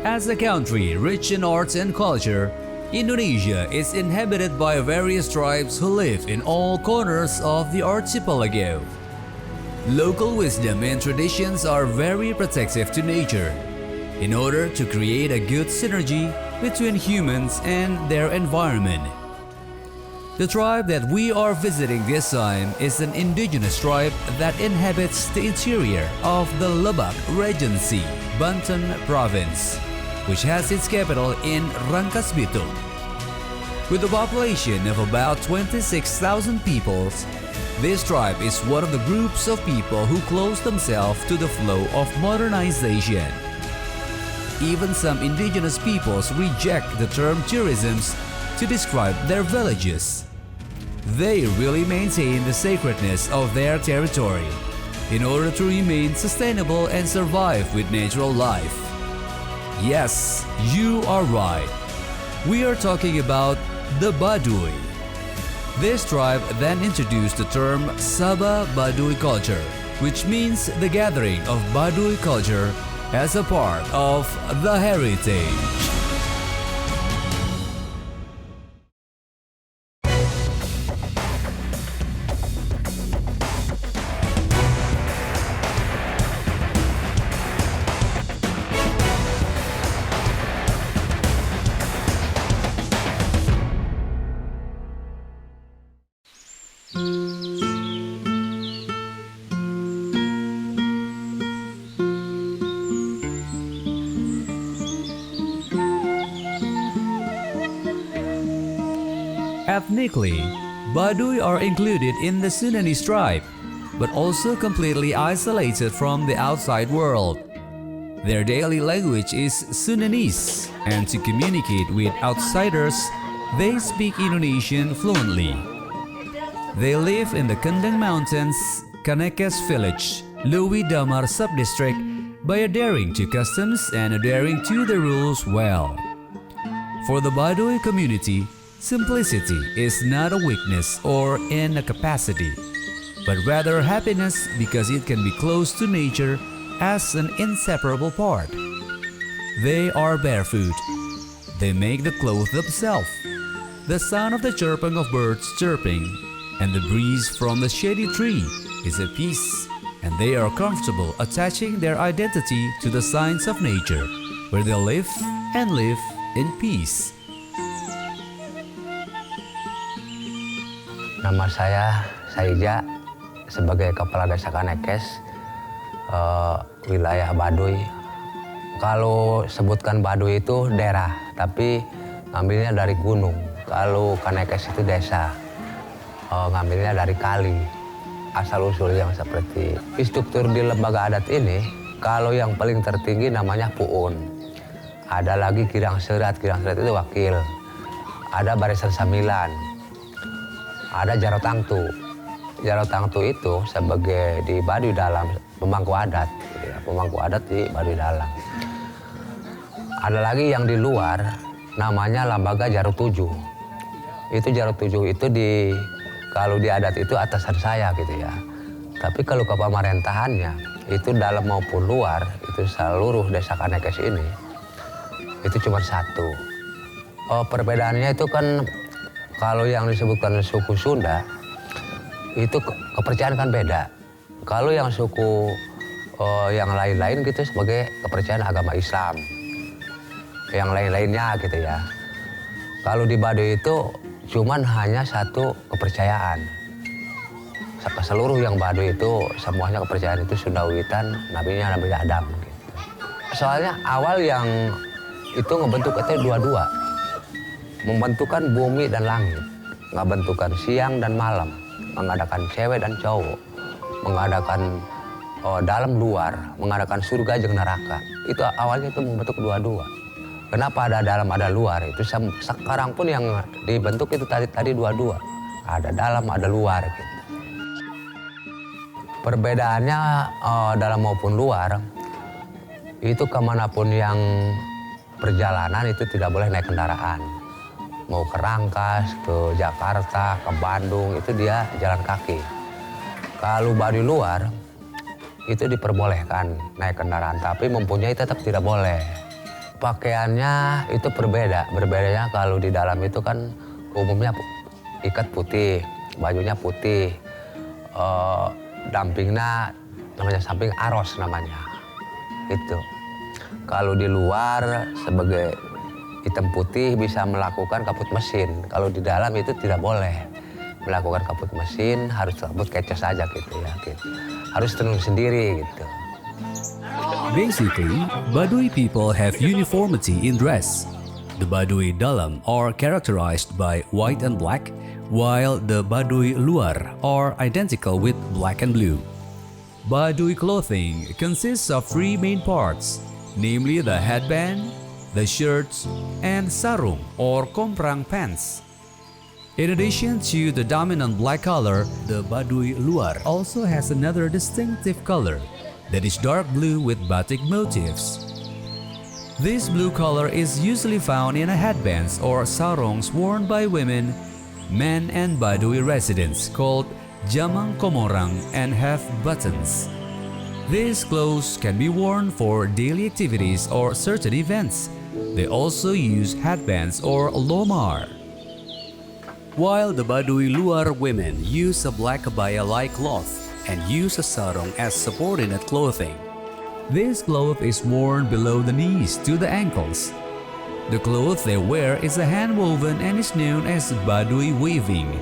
As a country rich in arts and culture, Indonesia is inhabited by various tribes who live in all corners of the archipelago. Local wisdom and traditions are very protective to nature in order to create a good synergy between humans and their environment. The tribe that we are visiting this time is an indigenous tribe that inhabits the interior of the Lebak Regency, Banten Province, which has its capital in Rangkas Bitung. With a population of about 26,000 people, this tribe is one of the groups of people who close themselves to the flow of modernization. Even some indigenous peoples reject the term tourism to describe their villages. They really maintain the sacredness of their territory in order to remain sustainable and survive with natural life. Yes, you are right. We are talking about the Baduy. This tribe then introduced the term Sabah Baduy culture, which means the gathering of Baduy culture as a part of the heritage. Ethnically, Baduy are included in the Sundanese tribe, but also completely isolated from the outside world. Their daily language is Sundanese, and to communicate with outsiders, they speak Indonesian fluently. They live in the Kendeng Mountains, Kanekes Village, Lewi Damar Subdistrict by adhering to customs and adhering to the rules well. For the Baduy community, simplicity is not a weakness or incapacity, but rather happiness because it can be close to nature as an inseparable part. They are barefoot. They make the clothes themselves. The sound of the chirping of birds chirping and the breeze from the shady tree is a peace, and they are comfortable attaching their identity to the signs of nature, where they live and live in peace. Nama saya Saija, sebagai Kepala Desa Kanekes, wilayah Baduy. Kalau sebutkan Baduy itu daerah, tapi ngambilnya dari gunung. Kalau Kanekes itu desa, ngambilnya dari kali. Asal-usul yang seperti struktur di lembaga adat ini, kalau yang paling tertinggi namanya Puun. Ada lagi Kirang Serat itu wakil. Ada Barisan Samilan. Ada Jarotangtu. Jarotangtu itu sebagai di Baduy Dalam pemangku adat, ya, pemangku adat di Baduy Dalam. Ada lagi yang di luar namanya Lembaga Jarut 7. Itu Jarut 7 itu kalau di adat itu atasan saya gitu ya. Tapi kalau ke pemerintahannya itu dalam maupun luar itu seluruh desa Kanekes ini itu cuma satu. Perbedaannya itu kan kalau yang disebutkan suku Sunda, itu kepercayaan kan beda. Kalau yang suku yang lain-lain gitu sebagai kepercayaan agama Islam. Yang lain-lainnya gitu ya. Kalau di Baduy itu cuman hanya satu kepercayaan. Seluruh yang Baduy itu semuanya kepercayaan itu Sunda Wiwitan, nabinya Nabi Adam. Gitu. Soalnya awal yang itu ngebentuk itu dua-dua. Membentukkan bumi dan langit, ngebentukkan siang dan malam, mengadakan cewek dan cowok, mengadakan dalam luar, mengadakan surga jeung neraka. Itu awalnya itu membentuk dua-dua. Kenapa ada dalam ada luar? Itu sekarang pun yang dibentuk itu tadi dua-dua. Ada dalam ada luar. Gitu. Perbedaannya dalam maupun luar, itu kemanapun yang perjalanan itu tidak boleh naik kendaraan. Mau ke Rangkas, ke Jakarta, ke Bandung, itu dia jalan kaki. Kalau Baduy luar, itu diperbolehkan naik kendaraan, tapi mempunyai tetap tidak boleh. Pakaiannya itu berbeda. Berbedanya kalau di dalam itu kan umumnya ikat putih, bajunya putih. Dampingnya namanya samping aros namanya. Itu. Kalau di luar sebagai hitam putih bisa melakukan kaput mesin. Kalau di dalam itu tidak boleh melakukan kaput mesin, harus kaput kecas saja gitu ya. Gitu. Harus tenun sendiri gitu. Basically, Baduy people have uniformity in dress. The Baduy Dalam are characterized by white and black, while the Baduy Luar are identical with black and blue. Baduy clothing consists of three main parts, namely the headband, the shirts, and sarung or komprang pants. In addition to the dominant black color, the Baduy Luar also has another distinctive color that is dark blue with batik motifs. This blue color is usually found in headbands or sarongs worn by women, men, and Baduy residents called jamang komorang and have buttons. These clothes can be worn for daily activities or certain events. They also use headbands or lomar. While the Baduy Luar women use a black abaya-like cloth and use a sarong as subordinate clothing. This cloth is worn below the knees to the ankles. The cloth they wear is a hand-woven and is known as Baduy weaving.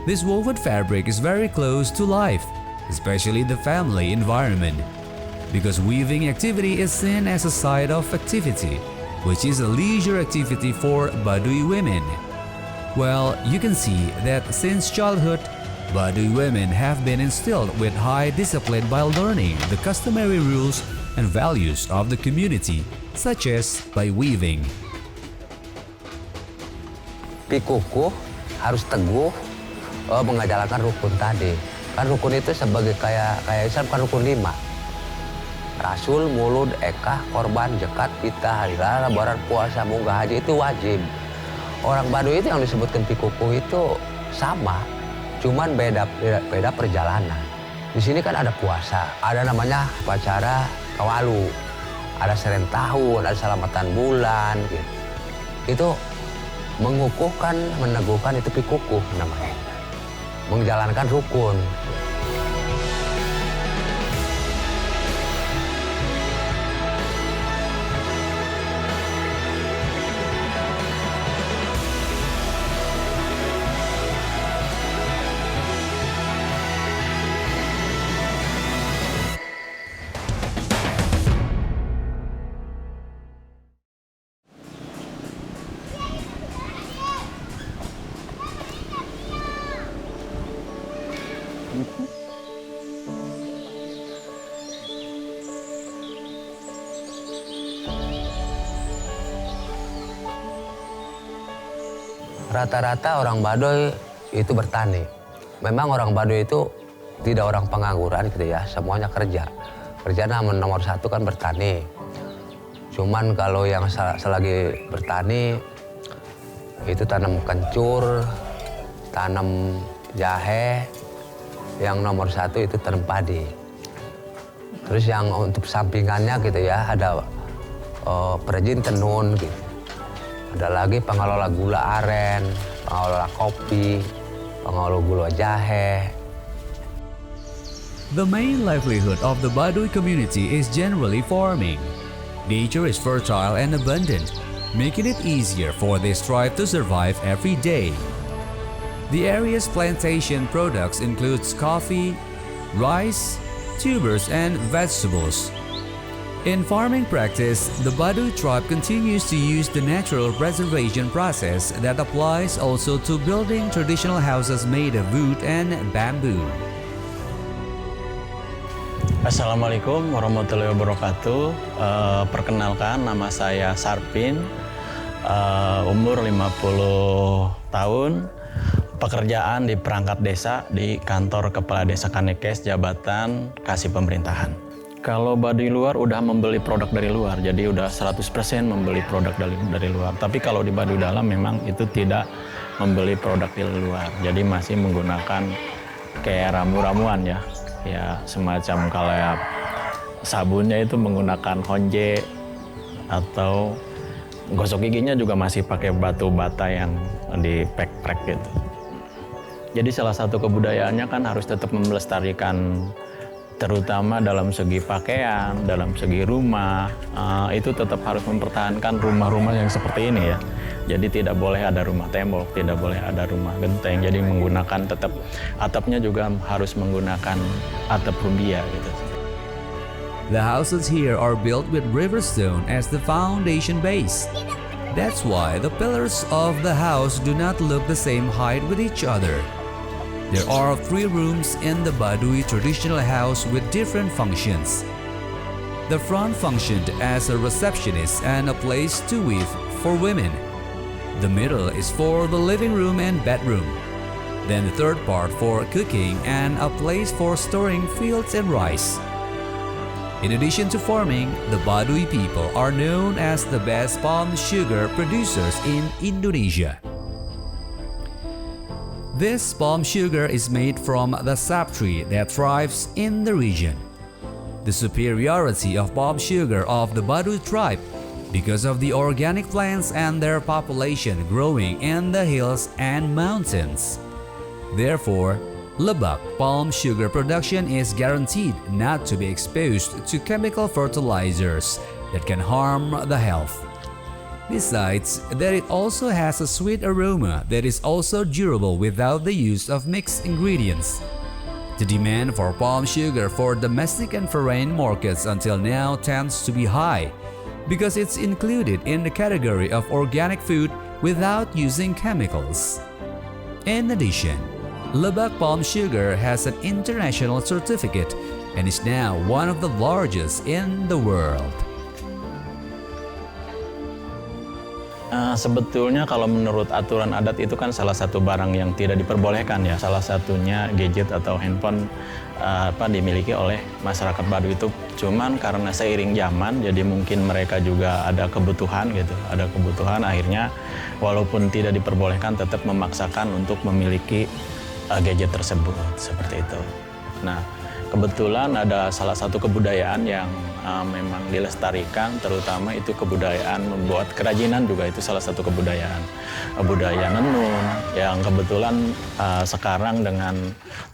This woven fabric is very close to life, especially the family environment, because weaving activity is seen as a side of activity, which is a leisure activity for Baduy women. Well, you can see that since childhood, Baduy women have been instilled with high discipline by learning the customary rules and values of the community, such as by weaving. Pikukuh harus teguh mengajarkan rukun tadi. Kan rukun itu sebagai kayak Islam kan rukun 5. Rasul, mulud, ekah, korban, zekat, pita, hari raya, lebaran, puasa, munggah haji itu wajib. Orang Baduy itu yang disebutkan pikukuh itu sama, cuman beda perjalanan. Di sini kan ada puasa, ada namanya upacara kawalu, ada seren tahun, ada selamatan bulan, gitu. Itu mengukuhkan, meneguhkan itu pikukuh namanya, menjalankan rukun. Rata-rata orang Baduy itu bertani. Memang orang Baduy itu tidak orang pengangguran gitu ya, semuanya kerja. Kerja nomor satu kan bertani. Cuman kalau yang selagi bertani itu tanam kencur, tanam jahe, yang nomor satu itu tanam padi. Terus yang untuk sampingannya gitu ya ada perajin tenun gitu. Ada lagi pengelola gula aren, pengelola kopi, pengelola gula jahe. The main livelihood of the Baduy community is generally farming. Nature is fertile and abundant, making it easier for this tribe to survive every day. The area's plantation products includes coffee, rice, tubers, and vegetables. In farming practice, the Baduy tribe continues to use the natural preservation process that applies also to building traditional houses made of wood and bamboo. Assalamualaikum warahmatullahi wabarakatuh. Perkenalkan, nama saya Sarpin, umur 50 tahun, pekerjaan di perangkat desa di kantor Kepala Desa Kanekes, Jabatan Kasih Pemerintahan. Kalau Baduy luar udah membeli produk dari luar, jadi udah 100% membeli produk dari luar. Tapi kalau di Baduy dalam memang itu tidak membeli produk dari luar, jadi masih menggunakan kayak ramu-ramuan ya. Ya semacam kalau sabunnya itu menggunakan honje, atau gosok giginya juga masih pakai batu bata yang dipek-prek gitu. Jadi salah satu kebudayaannya kan harus tetap melestarikan, terutama dalam segi pakaian, dalam segi rumah, itu tetap harus mempertahankan rumah-rumah yang seperti ini ya. Jadi tidak boleh ada rumah tembok, tidak boleh ada rumah genteng. Jadi menggunakan tetap atapnya juga harus menggunakan atap rumbia gitu. The houses here are built with river stone as the foundation base. That's why the pillars of the house do not look the same height with each other. There are 3 rooms in the Baduy traditional house with different functions. The front functioned as a receptionist and a place to weave for women. The middle is for the living room and bedroom. Then the third part for cooking and a place for storing fields and rice. In addition to farming, the Baduy people are known as the best palm sugar producers in Indonesia. This palm sugar is made from the sap tree that thrives in the region. The superiority of palm sugar of the Baduy tribe because of the organic plants and their population growing in the hills and mountains. Therefore, Lebak palm sugar production is guaranteed not to be exposed to chemical fertilizers that can harm the health. Besides, that it also has a sweet aroma that is also durable without the use of mixed ingredients. The demand for palm sugar for domestic and foreign markets until now tends to be high because it's included in the category of organic food without using chemicals. In addition, Lebak palm sugar has an international certificate and is now one of the largest in the world. Sebetulnya kalau menurut aturan adat itu kan salah satu barang yang tidak diperbolehkan ya. Salah satunya gadget atau handphone dimiliki oleh masyarakat Baduy itu. Cuman karena seiring zaman, jadi mungkin mereka juga ada kebutuhan gitu. Ada kebutuhan akhirnya walaupun tidak diperbolehkan tetap memaksakan untuk memiliki gadget tersebut seperti itu. Nah, kebetulan ada salah satu kebudayaan yang memang dilestarikan, terutama itu kebudayaan membuat kerajinan juga itu salah satu kebudayaan. Budaya Nenun yang kebetulan sekarang dengan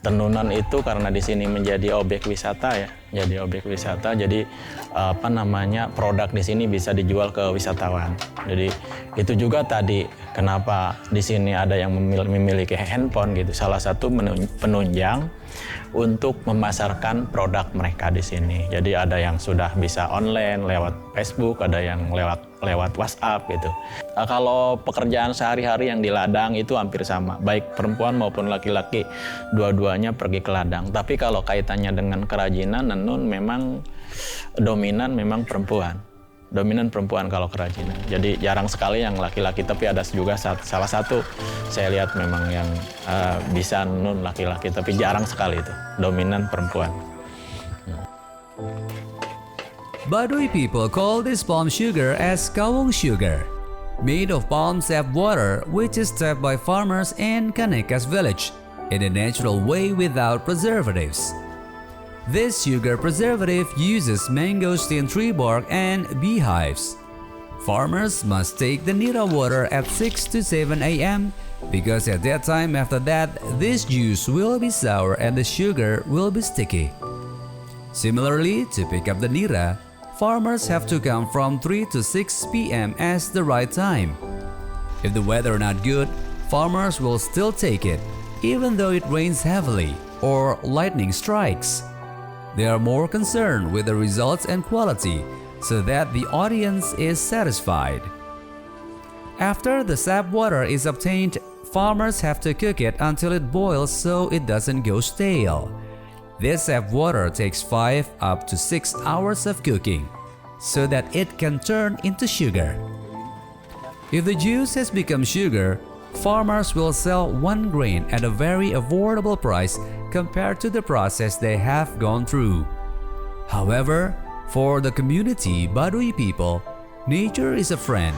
tenunan itu karena di sini menjadi objek wisata ya, jadi objek wisata. Jadi produk di sini bisa dijual ke wisatawan. Jadi itu juga tadi kenapa di sini ada yang memiliki handphone gitu. Salah satu penunjang untuk memasarkan produk mereka di sini. Jadi ada yang sudah bisa online lewat Facebook, ada yang lewat WhatsApp gitu. Kalau pekerjaan sehari-hari yang di ladang itu hampir sama, baik perempuan maupun laki-laki, dua-duanya pergi ke ladang. Tapi kalau kaitannya dengan kerajinan, nenun memang dominan memang perempuan. Dominan perempuan kalau kerajinan. Jadi jarang sekali yang laki-laki, tapi ada juga salah satu saya lihat memang yang bisa nenun laki-laki, tapi jarang sekali itu. Dominan perempuan. Baduy people call this palm sugar as kawung sugar, made of palm sap water which is tapped by farmers in Kanekas village in a natural way without preservatives. This sugar preservative uses mangosteen tree bark and beehives. Farmers must take the nira water at 6 to 7 a.m. because at that time after that, this juice will be sour and the sugar will be sticky. Similarly, to pick up the nira, farmers have to come from 3 to 6 p.m. as the right time. If the weather not good, farmers will still take it, even though it rains heavily or lightning strikes. They are more concerned with the results and quality so that the audience is satisfied. After the sap water is obtained, farmers have to cook it until it boils so it doesn't go stale. This sap water takes 5 up to 6 hours of cooking so that it can turn into sugar. If the juice has become sugar, farmers will sell one grain at a very affordable price compared to the process they have gone through. However, for the community Baduy people, nature is a friend,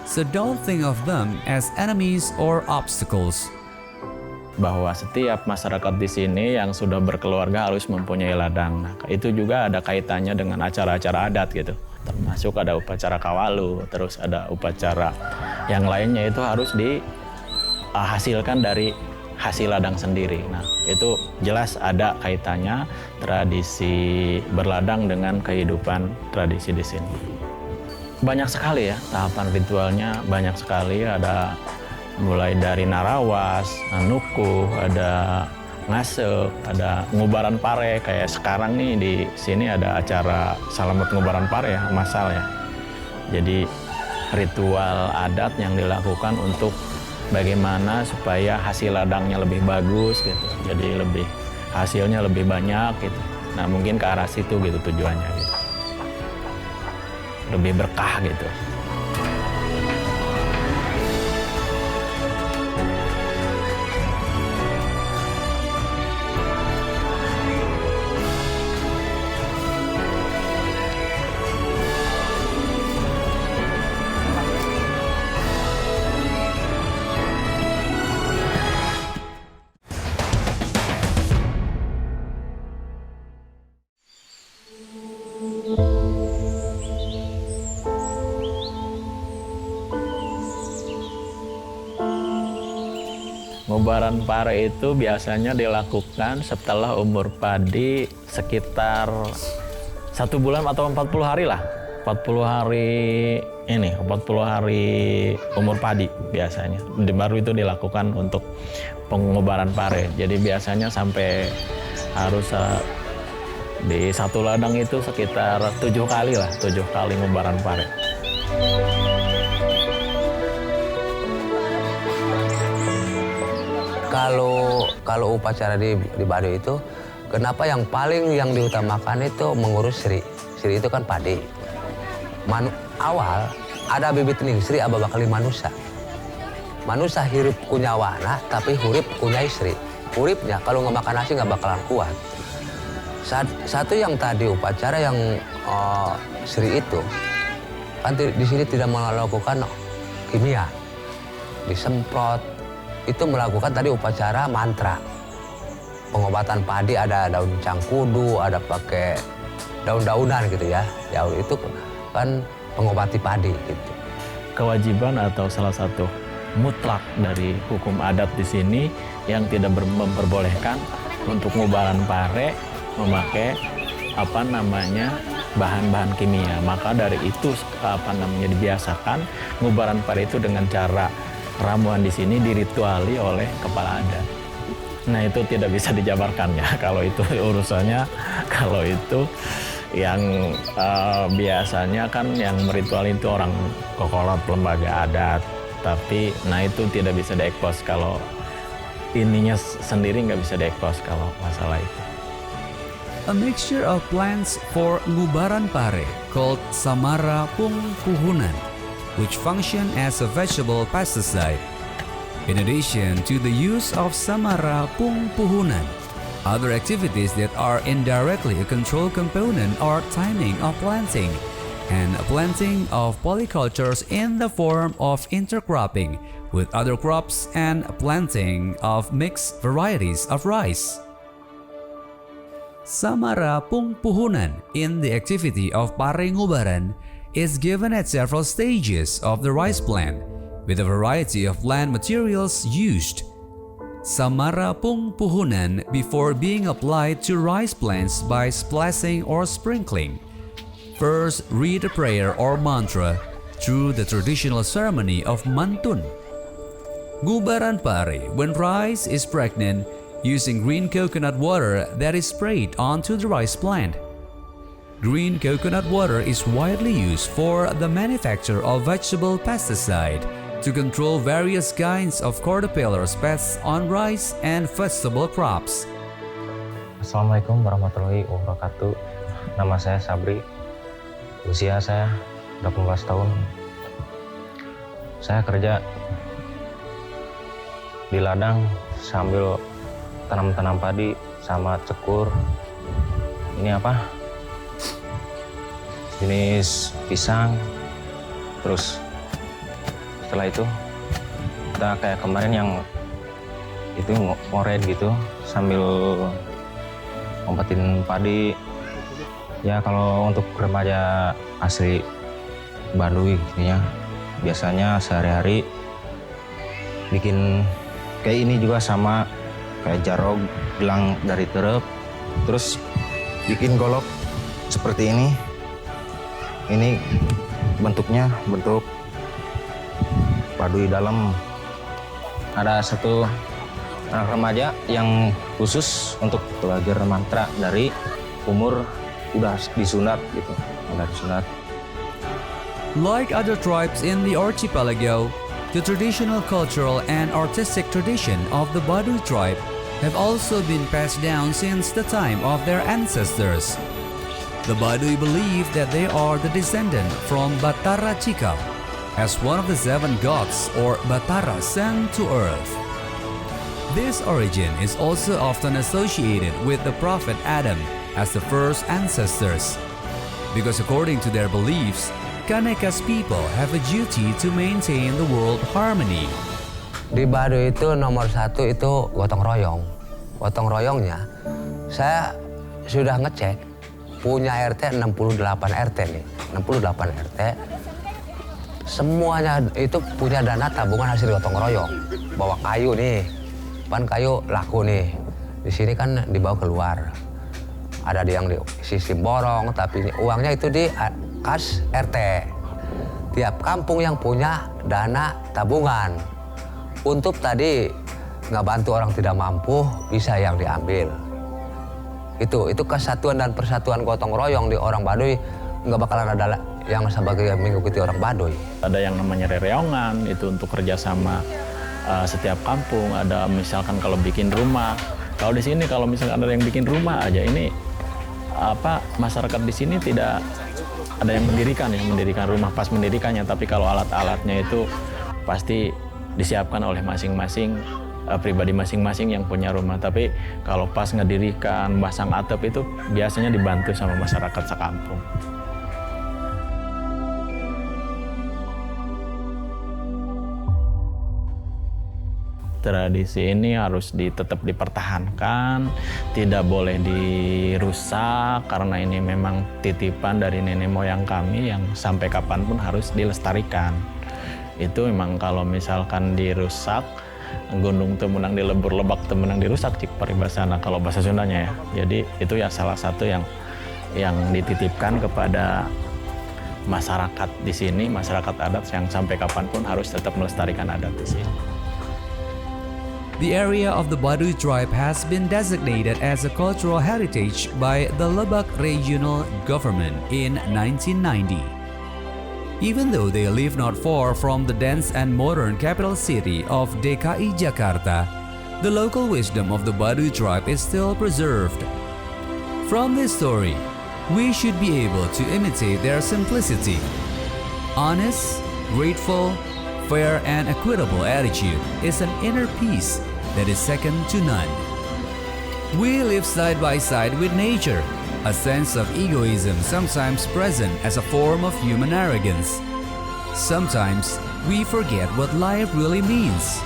so don't think of them as enemies or obstacles. Bahwa setiap masyarakat di sini yang sudah berkeluarga harus mempunyai ladang. Nah, itu juga ada kaitannya dengan acara-acara adat gitu. termasuk ada upacara kawalu, terus ada upacara yang lainnya itu harus dihasilkan dari hasil ladang sendiri. Nah, itu jelas ada kaitannya tradisi berladang dengan kehidupan tradisi di sini. Banyak sekali ya tahapan ritualnya, banyak sekali, ada mulai dari narawas, nukuh, ada ngasek, ada ngubaran pare. Kayak sekarang nih di sini ada acara salamet ngubaran pare ya, masal ya. Jadi ritual adat yang dilakukan untuk bagaimana supaya hasil ladangnya lebih bagus gitu. Jadi hasilnya lebih banyak gitu. Nah, mungkin ke arah situ gitu tujuannya gitu. Lebih berkah gitu. Ngubaran pare itu biasanya dilakukan setelah umur padi sekitar 1 bulan atau 40 hari lah. 40 hari umur padi biasanya. Baru itu dilakukan untuk pengubaran pare. Jadi biasanya sampai harus di satu ladang itu sekitar 7 kali lah, 7 kali ngubaran pare. Kalau upacara di Baduy itu, kenapa yang paling diutamakan itu mengurus Sri. Sri itu kan padi. Awal ada bibit ning Sri aba bakali manusia. Manusia hirup kunyawana tapi hurip kunyai Sri. Huripnya kalau nggak makan nasi nggak bakalan kuat. Satu yang tadi upacara yang Sri itu kan di sini tidak melakukan kimia, disemprot. Itu melakukan tadi upacara mantra. Pengobatan padi ada daun cangkudu, ada pakai daun-daunan gitu ya. Daun itu kan pengobati padi gitu. Kewajiban atau salah satu mutlak dari hukum adat di sini yang tidak memperbolehkan untuk ngubaran pare memakai bahan-bahan kimia. Maka dari itu dibiasakan ngubaran pare itu dengan cara ramuan di sini dirituali oleh kepala adat. Nah, itu tidak bisa dijabarkan ya kalau itu urusannya. Kalau itu yang biasanya kan yang meritual itu orang kokolot lembaga adat. Tapi nah itu tidak bisa diekspos kalau ininya sendiri nggak bisa diekspos kalau masalah itu. A mixture of plants for ngubaran pare called Samara Pungpuhunan, which function as a vegetable pesticide. In addition to the use of Samara Pungpuhunan, other activities that are indirectly a control component are timing of planting and planting of polycultures in the form of intercropping with other crops and planting of mixed varieties of rice. Samara Pungpuhunan in the activity of pare ngubaran is given at several stages of the rice plant, with a variety of plant materials used. Samara Pungpuhunan before being applied to rice plants by splashing or sprinkling. First, read a prayer or mantra through the traditional ceremony of mantun. Ngubaran pare when rice is pregnant, using green coconut water that is sprayed onto the rice plant. Green coconut water is widely used for the manufacture of vegetable pesticide to control various kinds of caterpillar pests on rice and vegetable crops. Assalamualaikum warahmatullahi wabarakatuh. Nama saya Sabri. Usia saya 18 tahun. Saya kerja di ladang sambil tanam padi sama cekur. Ini apa? Jenis pisang. Terus setelah itu kita kayak kemarin yang itu ngoret gitu sambil ngombatin padi. Ya kalau untuk remaja asli Baduy gitu ya, biasanya sehari-hari bikin kayak ini juga sama kayak jarog, gelang dari terep, terus bikin golok seperti ini. Ini bentuknya bentuk Baduy dalam. Ada satu anak remaja yang khusus untuk belajar mantra dari umur udah disunat gitu, udah disunat. Like other tribes in the archipelago, the traditional cultural and artistic tradition of the Baduy tribe have also been passed down since the time of their ancestors. The Baduy believe that they are the descendant from Batara Cikal, as one of the 7 gods or Batara sent to earth. This origin is also often associated with the prophet Adam as the first ancestors, because according to their beliefs, Kaneka's people have a duty to maintain the world harmony. Di Baduy itu nomor 1 itu gotong royong. Gotong royongnya, saya sudah ngecek, punya RT 68 RT nih, 68 RT. Semuanya itu punya dana tabungan hasil gotong royong. Bawa kayu nih, kan kayu laku nih. Di sini kan dibawa keluar. Ada yang di sistem borong, tapi uangnya itu di kas RT. Tiap kampung yang punya dana tabungan. Untuk tadi nggak bantu orang tidak mampu, bisa yang diambil. Itu kesatuan dan persatuan gotong royong di orang Baduy, nggak bakalan ada yang sebagai mengikuti orang Baduy. Ada yang namanya rereongan, itu untuk kerjasama setiap kampung. Ada misalkan kalau bikin rumah. Kalau di sini kalau misalkan ada yang bikin rumah aja, ini masyarakat di sini tidak ada yang mendirikan rumah pas mendirikannya, tapi kalau alat-alatnya itu pasti disiapkan oleh masing-masing pribadi masing-masing yang punya rumah. Tapi kalau pas ngedirikan, masang atap itu biasanya dibantu sama masyarakat sekampung. Tradisi ini harus tetap dipertahankan, tidak boleh dirusak karena ini memang titipan dari nenek moyang kami yang sampai kapanpun harus dilestarikan. Itu memang kalau misalkan dirusak, gunung temenang dilebur, lebak temenang dirusak, cik paribasana kalau bahasa Sundanya ya. Jadi itu ya salah satu yang dititipkan kepada masyarakat di sini, masyarakat adat yang sampai kapanpun harus tetap melestarikan adat di sini. The area of the Baduy tribe has been designated as a cultural heritage by the Lebak Regional Government in 1990. Even though they live not far from the dense and modern capital city of DKI Jakarta, the local wisdom of the Baduy tribe is still preserved. From this story, we should be able to imitate their simplicity. Honest, grateful, fair and equitable attitude is an inner peace that is second to none. We live side by side with nature, a sense of egoism sometimes present as a form of human arrogance. Sometimes we forget what life really means.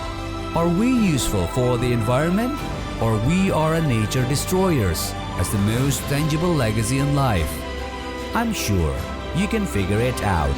Are we useful for the environment, or we are a nature destroyers as the most tangible legacy in life? I'm sure you can figure it out.